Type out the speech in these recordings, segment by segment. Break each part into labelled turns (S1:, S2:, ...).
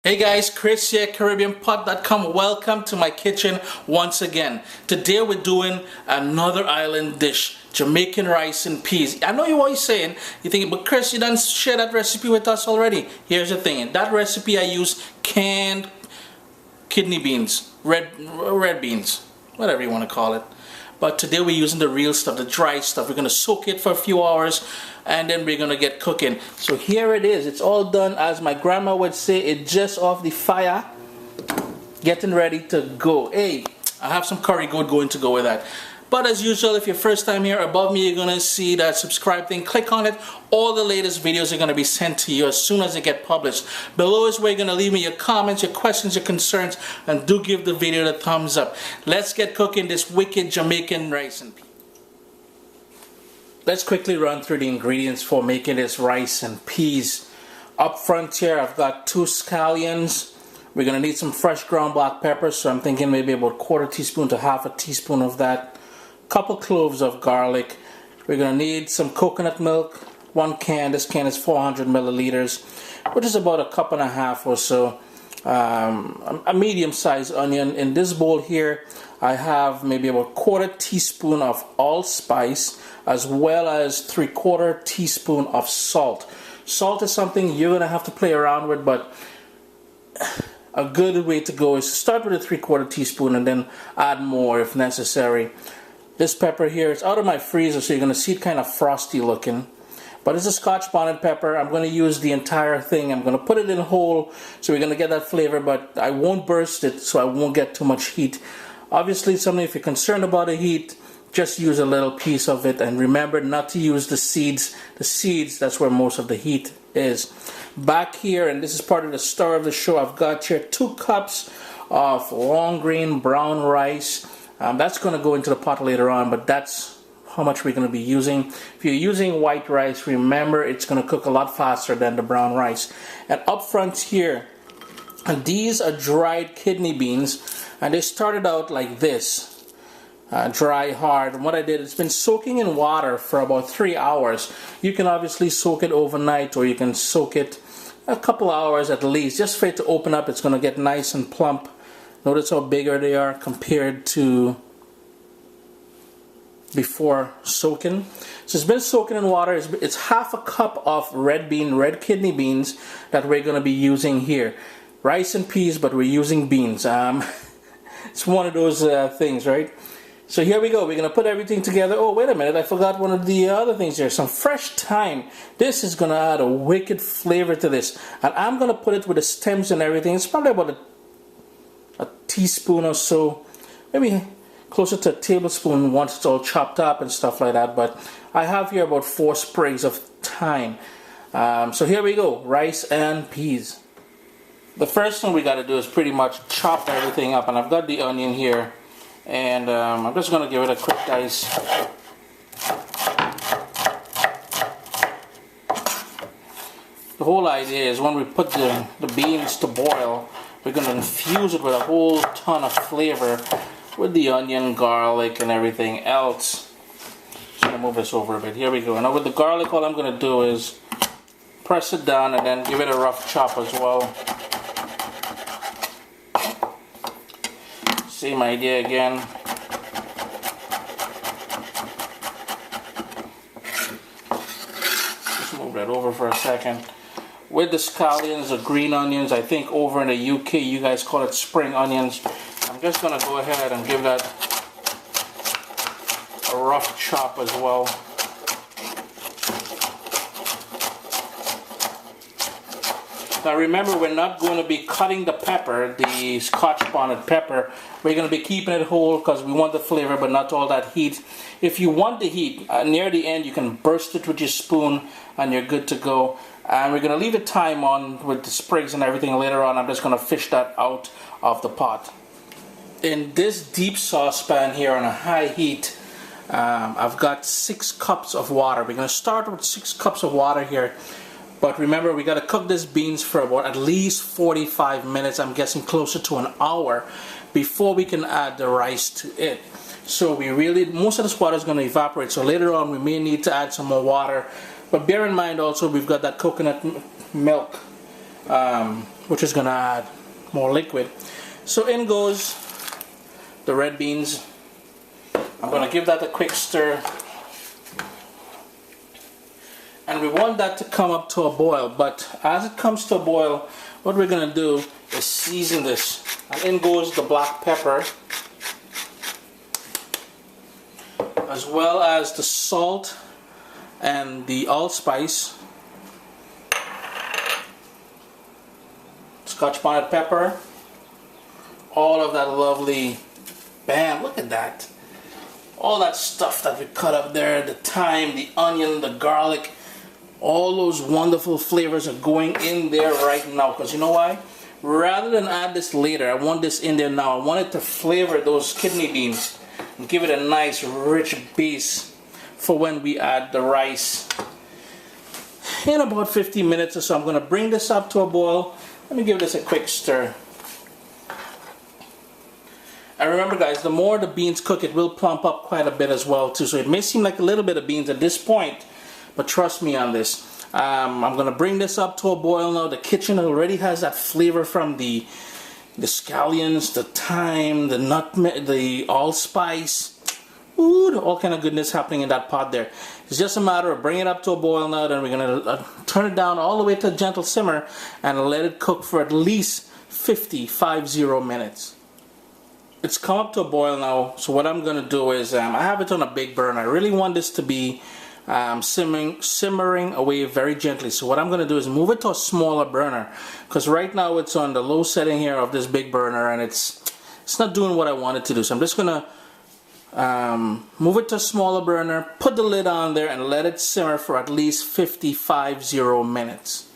S1: Hey guys, Chris here, CaribbeanPot.com. Welcome to my kitchen once again. Today we're doing another island dish, Jamaican rice and peas. I know you're always saying, you're thinking, but Chris, you done share that recipe with us already. Here's the thing, in that recipe I use canned kidney beans, red beans, whatever you want to call it. But today we're using the real stuff, the dry stuff. We're going to soak it for a few hours and then we're going to get cooking. So here it is. It's all done, as my grandma would say, it's just off the fire, getting ready to go. Hey, I have some curry goat going to go with that. But as usual, if you're first time here, above me you're going to see that subscribe thing. Click on it. All the latest videos are going to be sent to you as soon as they get published. Below is where you're going to leave me your comments, your questions, your concerns, and do give the video the thumbs up. Let's get cooking this wicked Jamaican rice and peas. Let's quickly run through the ingredients for making this rice and peas. Up front here, I've got 2 scallions. We're going to need some fresh ground black pepper, so I'm thinking maybe about 1/4 teaspoon to 1/2 teaspoon of that. Couple cloves of garlic. We're going to need some coconut milk, 1 can. This can is 400 milliliters, which is about 1.5 cups or so. A medium-sized onion. In this bowl here, I have maybe about 1/4 teaspoon of allspice, as well as 3/4 teaspoon of salt. Salt is something you're going to have to play around with, but a good way to go is to start with a 3/4 teaspoon and then add more if necessary. This pepper here is out of my freezer, so you're going to see it kind of frosty looking. But it's a Scotch bonnet pepper. I'm going to use the entire thing. I'm going to put it in whole, so we're going to get that flavor, but I won't burst it, so I won't get too much heat. Obviously, something if you're concerned about the heat, just use a little piece of it, and remember not to use the seeds. The seeds, that's where most of the heat is. Back here, and this is part of the star of the show, I've got here 2 cups of long grain brown rice. That's going to go into the pot later on, but that's how much we're going to be using. If you're using white rice, remember it's going to cook a lot faster than the brown rice. And up front here, and these are dried kidney beans, and they started out like this. Dry, hard. And what I did, it's been soaking in water for about 3 hours. You can obviously soak it overnight, or you can soak it a couple hours at least, just for it to open up. It's going to get nice and plump. Notice how bigger they are compared to before soaking. So it's been soaking in water. It's 1/2 cup of red kidney beans that we're going to be using here. Rice and peas, but we're using beans. It's one of those things, right? So here we go. We're going to put everything together. Oh, wait a minute. I forgot one of the other things here. Some fresh thyme. This is going to add a wicked flavor to this. And I'm going to put it with the stems and everything. It's probably about a teaspoon or so. Maybe closer to a tablespoon once it's all chopped up and stuff like that. But I have here about 4 sprigs of thyme. So here we go. Rice and peas. The first thing we got to do is pretty much chop everything up. And I've got the onion here. And I'm just going to give it a quick dice. The whole idea is when we put the beans to boil, we're going to infuse it with a whole ton of flavor with the onion, garlic, and everything else. Just going to move this over a bit. Here we go. Now with the garlic, all I'm going to do is press it down and then give it a rough chop as well. Same idea again. Just move that over for a second. With the scallions, the green onions, I think over in the UK you guys call it spring onions. I'm just going to go ahead and give that a rough chop as well. Now remember, we're not going to be cutting the pepper, the Scotch bonnet pepper. We're going to be keeping it whole because we want the flavor but not all that heat. If you want the heat, near the end you can burst it with your spoon and you're good to go. And we're going to leave the thyme on with the sprigs and everything later on. I'm just going to fish that out of the pot. In this deep saucepan here on a high heat, I've got 6 cups of water. We're going to start with 6 cups of water here. But remember, we got to cook these beans for about at least 45 minutes. I'm guessing closer to an hour before we can add the rice to it. So most of this water is going to evaporate. So later on we may need to add some more water. But bear in mind also we've got that coconut milk which is gonna add more liquid. So in goes the red beans. I'm gonna give that a quick stir, and we want that to come up to a boil. But as it comes to a boil, what we're gonna do is season this. And in goes the black pepper, as well as the salt and the allspice, Scotch bonnet pepper, all of that lovely, bam, look at that. All that stuff that we cut up there, the thyme, the onion, the garlic, all those wonderful flavors are going in there right now. Because you know why? Rather than add this later, I want this in there now. I want it to flavor those kidney beans and give it a nice rich base for when we add the rice. In about 50 minutes or so, I'm going to bring this up to a boil. Let me give this a quick stir. And remember guys, the more the beans cook, it will plump up quite a bit as well too. So it may seem like a little bit of beans at this point, but trust me on this. I'm going to bring this up to a boil now. The kitchen already has that flavor from the scallions, the thyme, the nutmeg, the allspice. Ooh, all kind of goodness happening in that pot there. It's just a matter of bringing it up to a boil now. Then we're going to turn it down all the way to a gentle simmer and let it cook for at least 50 minutes. It's come up to a boil now. So what I'm going to do is I have it on a big burner. I really want this to be simmering away very gently. So what I'm going to do is move it to a smaller burner, because right now it's on the low setting here of this big burner and it's not doing what I want it to do. So I'm just going to move it to a smaller burner, put the lid on there, and let it simmer for at least 50 minutes.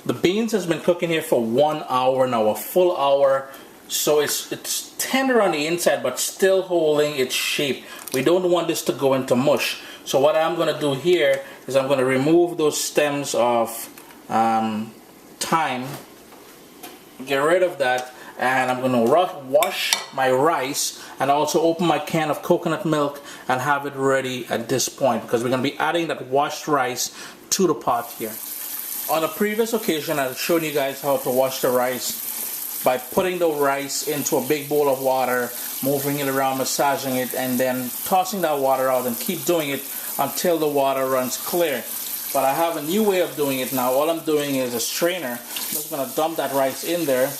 S1: The beans has been cooking here for 1 hour now, a full hour. So it's tender on the inside but still holding its shape. We don't want this to go into mush. So what I'm going to do here is I'm going to remove those stems of thyme, get rid of that, and I'm going to wash my rice and also open my can of coconut milk and have it ready at this point, because we're going to be adding that washed rice to the pot here. On a previous occasion, I've shown you guys how to wash the rice by putting the rice into a big bowl of water, moving it around, massaging it, and then tossing that water out, and keep doing it until the water runs clear. But I have a new way of doing it now. All I'm doing is a strainer. I'm just going to dump that rice in there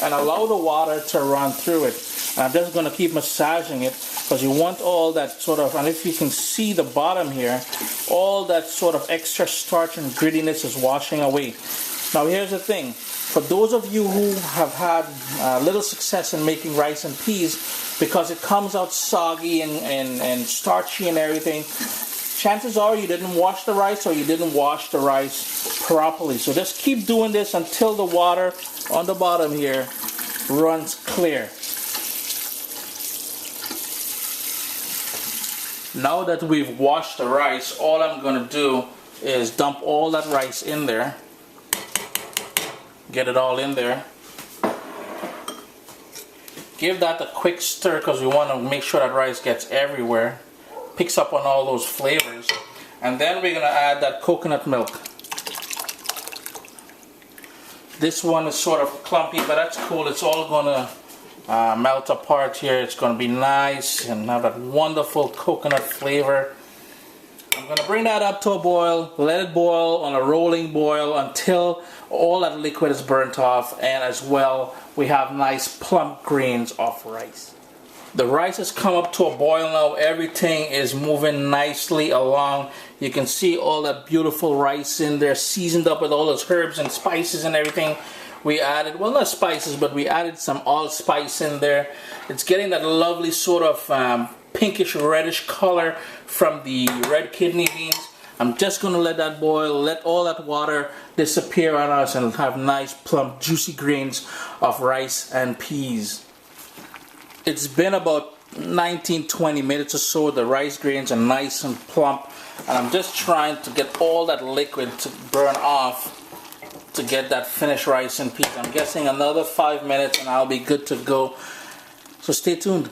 S1: and allow the water to run through it. And I'm just going to keep massaging it, because you want all that sort of, and if you can see the bottom here, all that sort of extra starch and grittiness is washing away. Now here's the thing. For those of you who have had little success in making rice and peas, because it comes out soggy and starchy and everything, chances are you didn't wash the rice, or you didn't wash the rice properly. So just keep doing this until the water on the bottom here runs clear. Now that we've washed the rice, all I'm going to do is dump all that rice in there. Get it all in there. Give that a quick stir, because we want to make sure that rice gets everywhere, picks up on all those flavors. And then we're going to add that coconut milk. This one is sort of clumpy, but that's cool. It's all going to melt apart here. It's going to be nice and have that wonderful coconut flavor. I'm going to bring that up to a boil, let it boil on a rolling boil until all that liquid is burnt off, and as well we have nice plump grains of rice. The rice has come up to a boil now. Everything is moving nicely along. You can see all that beautiful rice in there, seasoned up with all those herbs and spices and everything. We added, well, not spices, but we added some allspice in there. It's getting that lovely sort of pinkish reddish color from the red kidney beans. I'm just going to let that boil, let all that water disappear on us, and have nice plump juicy grains of rice and peas. It's been about 19-20 minutes or so. The rice grains are nice and plump, and I'm just trying to get all that liquid to burn off to get that finished rice and peas. I'm guessing another 5 minutes and I'll be good to go. So stay tuned.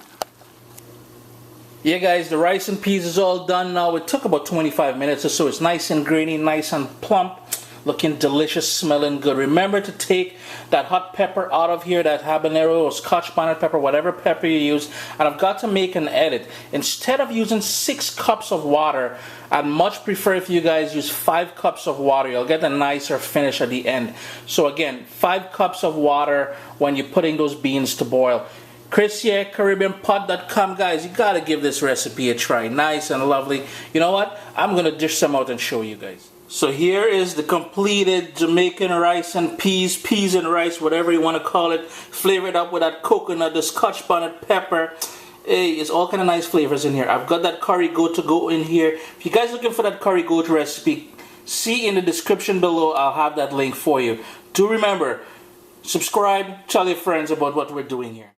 S1: Yeah guys, the rice and peas is all done now. It took about 25 minutes or so. It's nice and grainy, nice and plump. looking delicious, smelling good. Remember to take that hot pepper out of here, that habanero or Scotch bonnet pepper, whatever pepper you use. And I've got to make an edit. Instead of using 6 cups of water, I'd much prefer if you guys use 5 cups of water. You'll get a nicer finish at the end. So again, 5 cups of water when you're putting those beans to boil. Chris here, CaribbeanPot.com. Guys, you gotta give this recipe a try. Nice and lovely. You know what? I'm gonna dish some out and show you guys. So here is the completed Jamaican rice and peas and rice, whatever you want to call it, flavored up with that coconut, the Scotch bonnet pepper. Hey, it's all kind of nice flavors in here. I've got that curry goat to go in here. If you guys are looking for that curry goat recipe, see in the description below. I'll have that link for you. Do remember, subscribe, tell your friends about what we're doing here.